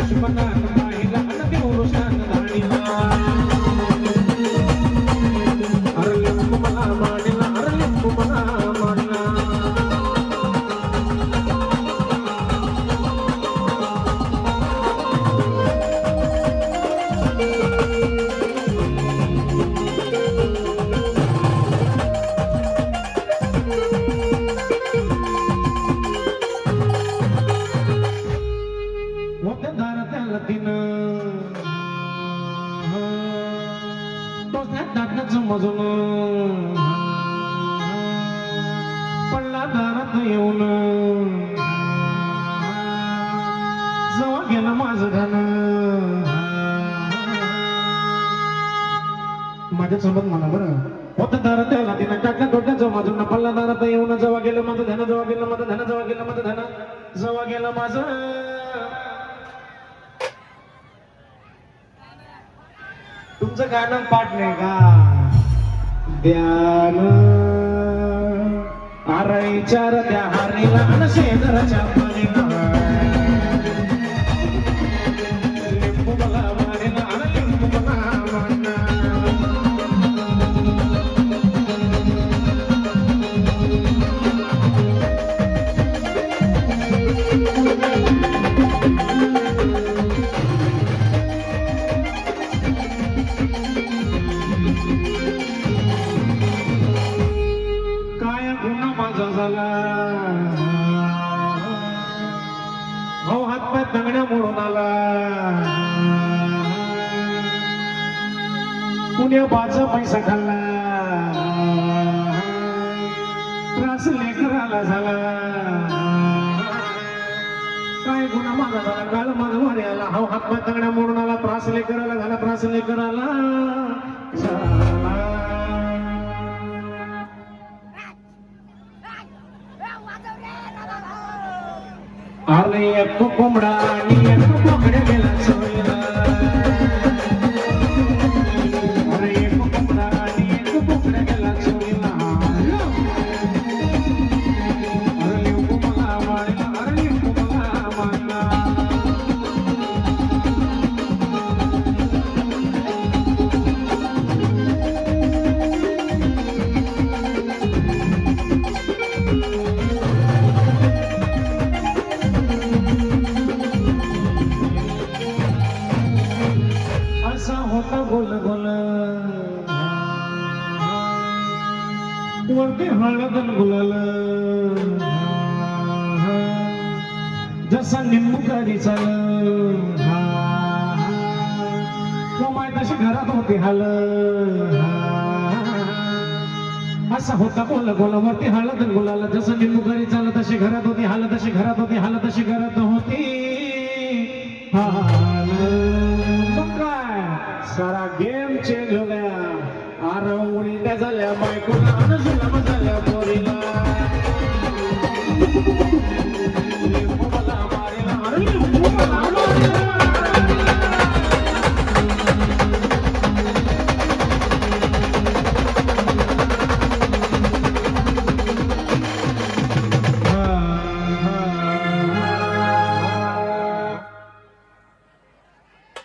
दुश्मनान पाहिला आणि देवरुषान धाणीला अरे लिंबू मला मांडला अरे लिंबू मला मांडला मजून पडला दारात येऊन जवळ गेलं माझं धन माझ्यासोबत म्हणा बरं होतं दारात त्याला तिनं टाकलं डोक्याचं मजून पडला दारात येऊन जवळ गेलं माझं धन जवळ गेलं माझं धन जवळ गेलं माझं धन जवळ गेलं माझं तुमचं गाणं पाठ नाही का ध्यान आराईचार त्या हारीला आणि शेजाराच्या पाणीला लिंबू मला मारेला आणि लिंबू मला मारला हातपाय तंगड्या मोडून आला पुण्याबाचा पैसा खाल्ला त्रास लेकराला झाला काय गुन्हा माझा झाला काल माझा मारे आला हा हातपाय तंगड्या मोडून आला त्रास लेकराला झाला त्रास लेकराला झाला अरे एक कोंबडा आणि एक कोंबड्या गेला चोरीला अरे एक कोंबडा आणि एक कोंबड्या गेला चोरीला अरे लिंबू मला मारला अरे लिंबू मला मारला गोल गोल वरती हळदन गुलाल जसा निंबू गाडी चाल माय तशी घरात होती हाल असा होता गोल गोल वरती हळदन गुलाल जसा निंबू गाडी चाल तशी घरात होती हाल तशी घरात होती हाल तशी घरात होती हाल सारा गेम चेंज हो गया आर उलट्या झाल्या बायकोला आणि जुलाम झाल्या पोरीला लिंबू मला मारेला अरे लिंबू मला